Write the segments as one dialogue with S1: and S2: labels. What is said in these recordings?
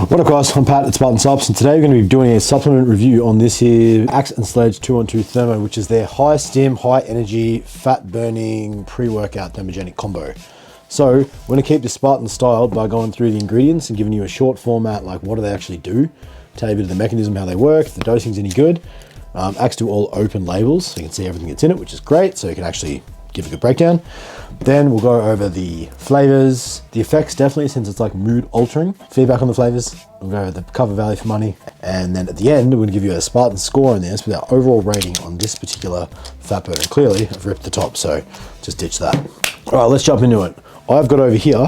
S1: What up guys, I'm Pat at Spartansuppz, and today we're going to be doing a supplement review on this here Axe and Sledge 2-on-2 Thermo, which is their high stim, high energy, fat burning pre-workout thermogenic combo. So we're going to keep this Spartan styled by going through the ingredients and giving you a short format, like what do they actually do, tell you a bit of the mechanism, how they work, if the dosing's any good. Axe do all open labels, so you can see everything that's in it, which is great, so you can actually give a good breakdown. Then we'll go over the flavors, the effects definitely, since it's like mood altering, feedback on the flavors. We'll go over the cover value for money. And then at the end, we're going to give you a Spartan score on this with our overall rating on this particular fat burner. Clearly, I've ripped the top, so just ditch that. All right, let's jump into it. I've got over here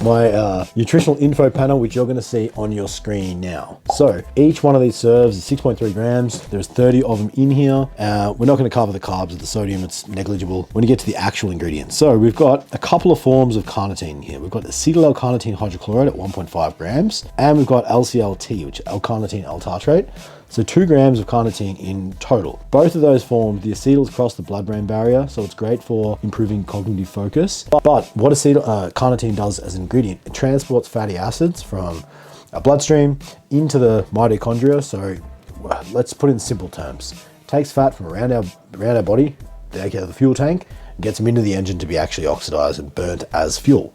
S1: my nutritional info panel, which you're going to see on your screen now. So each one of these serves is 6.3 grams. There's 30 of them in here. We're not going to cover the carbs or the sodium. It's negligible when you get to the actual ingredients. So we've got a couple of forms of carnitine here. We've got acetyl L-carnitine hydrochloride at 1.5 grams, and we've got LCLT, which is L-carnitine L-tartrate. So 2 grams of carnitine in total. Both of those forms, the acetyls cross the blood-brain barrier, so it's great for improving cognitive focus. But what carnitine does as an ingredient, it transports fatty acids from our bloodstream into the mitochondria. So let's put it in simple terms. It takes fat from around our body, aka the fuel tank, and gets them into the engine to be actually oxidized and burnt as fuel.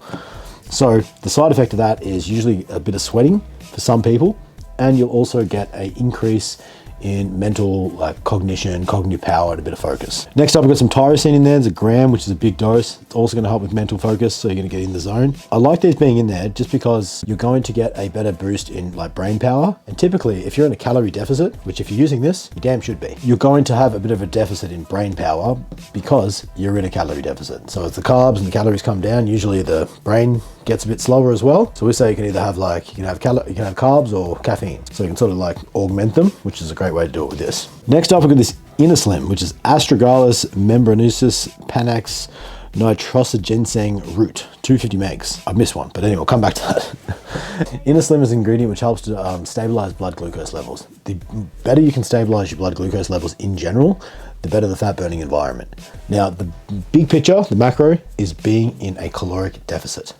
S1: So the side effect of that is usually a bit of sweating for some people. And you'll also get an increase in mental cognition, cognitive power, and a bit of focus. Next up, we've got some tyrosine in there. There's a gram, which is a big dose. It's also going to help with mental focus, so you're going to get in the zone. I like these being in there just because you're going to get a better boost in brain power. And typically, if you're in a calorie deficit, which if you're using this, you damn should be, you're going to have a bit of a deficit in brain power because you're in a calorie deficit. So as the carbs and the calories come down, usually the brain gets a bit slower as well. So we say you can either have you can have carbs or caffeine. So you can sort of augment them, which is a great way to do it with this. Next up, we've got this Inner Slim, which is Astragalus membranosus panax nitrosaginseng root, 250 megs. I've missed one, but anyway, we'll come back to that. Inner Slim is an ingredient which helps to stabilize blood glucose levels. The better you can stabilize your blood glucose levels in general, the better the fat burning environment. Now, the big picture, the macro, is being in a caloric deficit,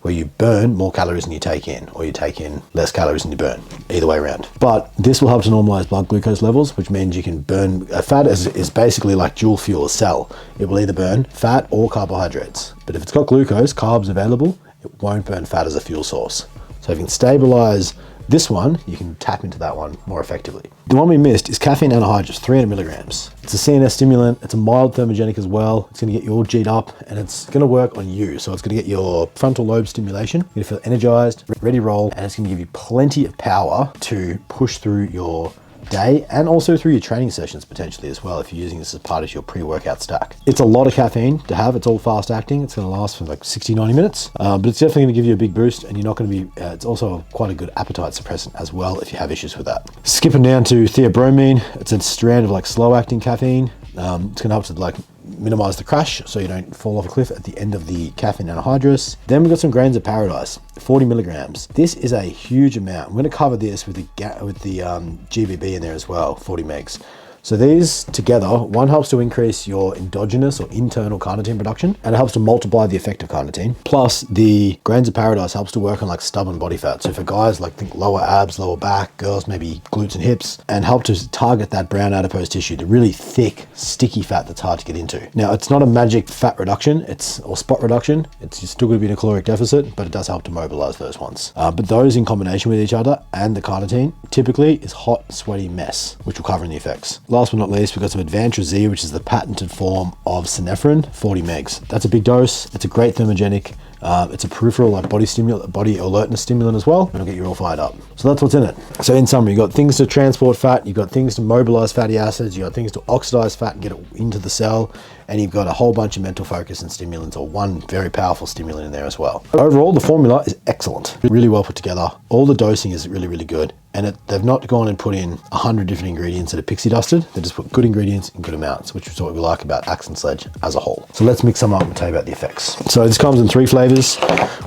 S1: where you burn more calories than you take in, or you take in less calories than you burn, either way around. But this will help to normalize blood glucose levels, which means you can burn, fat is basically like dual fuel, a cell. It will either burn fat or carbohydrates. But if it's got glucose, carbs available, it won't burn fat as a fuel source. So if you can stabilize this one, you can tap into that one more effectively. The one we missed is caffeine anhydrous, 300 milligrams. It's a CNS stimulant. It's a mild thermogenic as well. It's going to get you all G'd up, and it's going to work on you. So it's going to get your frontal lobe stimulation. You're going to feel energized, ready to roll, and it's going to give you plenty of power to push through your day and also through your training sessions potentially as well, if you're using this as part of your pre-workout stack. It's a lot of caffeine to have. It's all fast acting. It's going to last for 60-90 minutes, but it's definitely going to give you a big boost, and you're not going to be it's also quite a good appetite suppressant as well if you have issues with that. Skipping down to theobromine, it's a strand of slow acting caffeine. It's going to help to minimize the crash so you don't fall off a cliff at the end of the caffeine anhydrous. Then we've got some grains of paradise, 40 milligrams. This is a huge amount. I'm going to cover this with the GBB in there as well, 40 megs. So these together, one helps to increase your endogenous or internal carnitine production, and it helps to multiply the effect of carnitine. Plus, the grains of paradise helps to work on stubborn body fat. So for guys think lower abs, lower back, girls maybe glutes and hips, and help to target that brown adipose tissue, the really thick, sticky fat that's hard to get into. Now, it's not a magic fat reduction, or spot reduction. You're still going to be in a caloric deficit, but it does help to mobilize those ones. But those in combination with each other and the carnitine typically is hot, sweaty mess, which we'll cover in the effects. Last but not least, we've got some Advantrazine, which is the patented form of synephrine, 40 megs. That's a big dose. It's a great thermogenic. It's a peripheral body alertness stimulant as well. It'll get you all fired up. So that's what's in it. So in summary, you've got things to transport fat, you've got things to mobilize fatty acids, you've got things to oxidize fat and get it into the cell, and you've got a whole bunch of mental focus and stimulants, or one very powerful stimulant in there as well. Overall, the formula is excellent. Really well put together. All the dosing is really, really good. And they've not gone and put in 100 different ingredients that are pixie dusted. They just put good ingredients in good amounts, which is what we like about Axe and Sledge as a whole. So let's mix them up and tell you about the effects. So this comes in 3 flavors.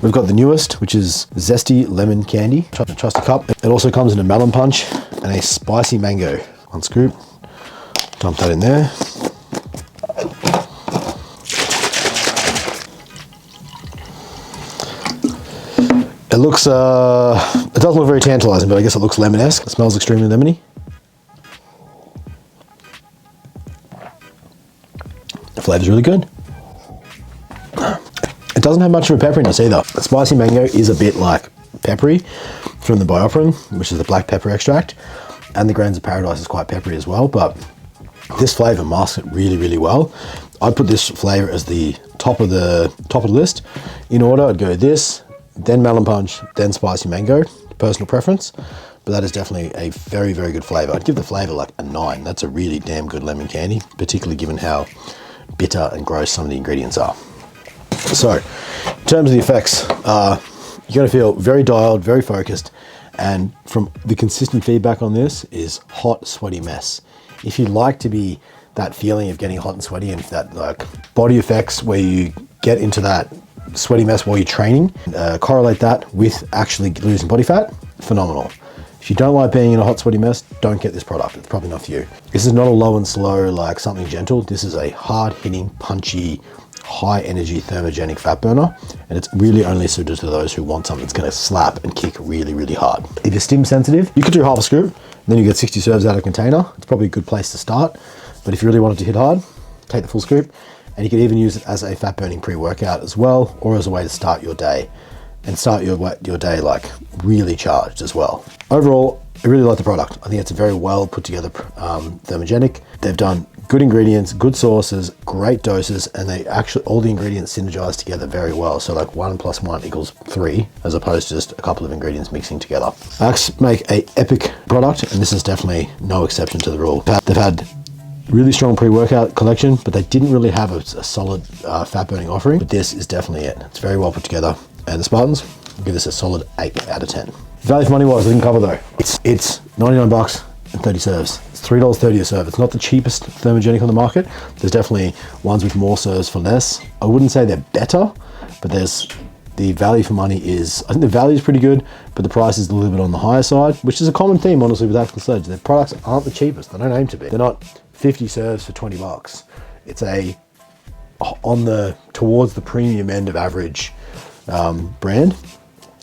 S1: We've got the newest, which is zesty lemon candy. Trust a cup. It also comes in a melon punch and a spicy mango. 1 scoop. Dump that in there. It looks, it doesn't look very tantalizing, but I guess it looks lemon-esque. It smells extremely lemony. The flavor's really good. It doesn't have much of a pepperiness either. The spicy mango is a bit like peppery from the bioperin, which is the black pepper extract, and the grains of paradise is quite peppery as well, but this flavor masks it really, really well. I'd put this flavor as the top of the list. In order, I'd go this, then melon punch, then spicy mango, personal preference, but that is definitely a very, very good flavor. I'd give the flavor like a 9. That's a really damn good lemon candy, particularly given how bitter and gross some of the ingredients are. So, in terms of the effects, you're going to feel very dialed, very focused, and from the consistent feedback on this is hot, sweaty mess. If you like to be that feeling of getting hot and sweaty and that like body effects where you get into that sweaty mess while you're training, correlate that with actually losing body fat, phenomenal. If you don't like being in a hot, sweaty mess, don't get this product. It's probably not for you. This is not a low and slow, like something gentle. This is a hard-hitting, punchy, high-energy thermogenic fat burner, and it's really only suited to those who want something that's going to slap and kick really, really hard. If you're stim sensitive, you could do half a scoop, then you get 60 serves out of a container. It's probably a good place to start, but if you really wanted to hit hard, take the full scoop, and you could even use it as a fat-burning pre-workout as well, or as a way to start your day, and start your day like really charged as well. Overall, I really like the product. I think it's a very well put together thermogenic. They've done good ingredients, good sources, great doses, and they actually, all the ingredients synergize together very well. So like 1 + 1 = 3, as opposed to just a couple of ingredients mixing together. Axe make a epic product, and this is definitely no exception to the rule. They've had really strong pre-workout collection, but they didn't really have a solid fat burning offering. But this is definitely it. It's very well put together. And the Spartans, I'll give this a solid 8 out of 10. Value for money wise, I didn't cover though. It's 99 bucks and 30 serves. It's $3.30 a serve. It's not the cheapest thermogenic on the market. There's definitely ones with more serves for less. I wouldn't say they're better, but there's the value for money is, I think the value is pretty good, but the price is a little bit on the higher side, which is a common theme, honestly, with Axe and Sledge. Their products aren't the cheapest. They don't aim to be. They're not 50 serves for 20 bucks. It's towards the premium end of average brand.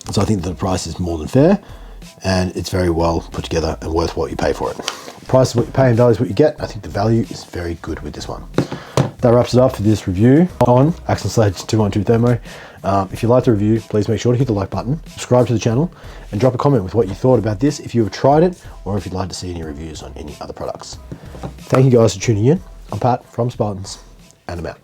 S1: So I think the price is more than fair, and it's very well put together and worth what you pay for it. Price is what you pay and value is what you get. I think the value is very good with this one. That wraps it up for this review on Axe and Sledge 212 Thermo. If you liked the review, please make sure to hit the like button, subscribe to the channel, and drop a comment with what you thought about this if you have tried it, or if you'd like to see any reviews on any other products. Thank you guys for tuning in. I'm Pat from Spartans, and I'm out.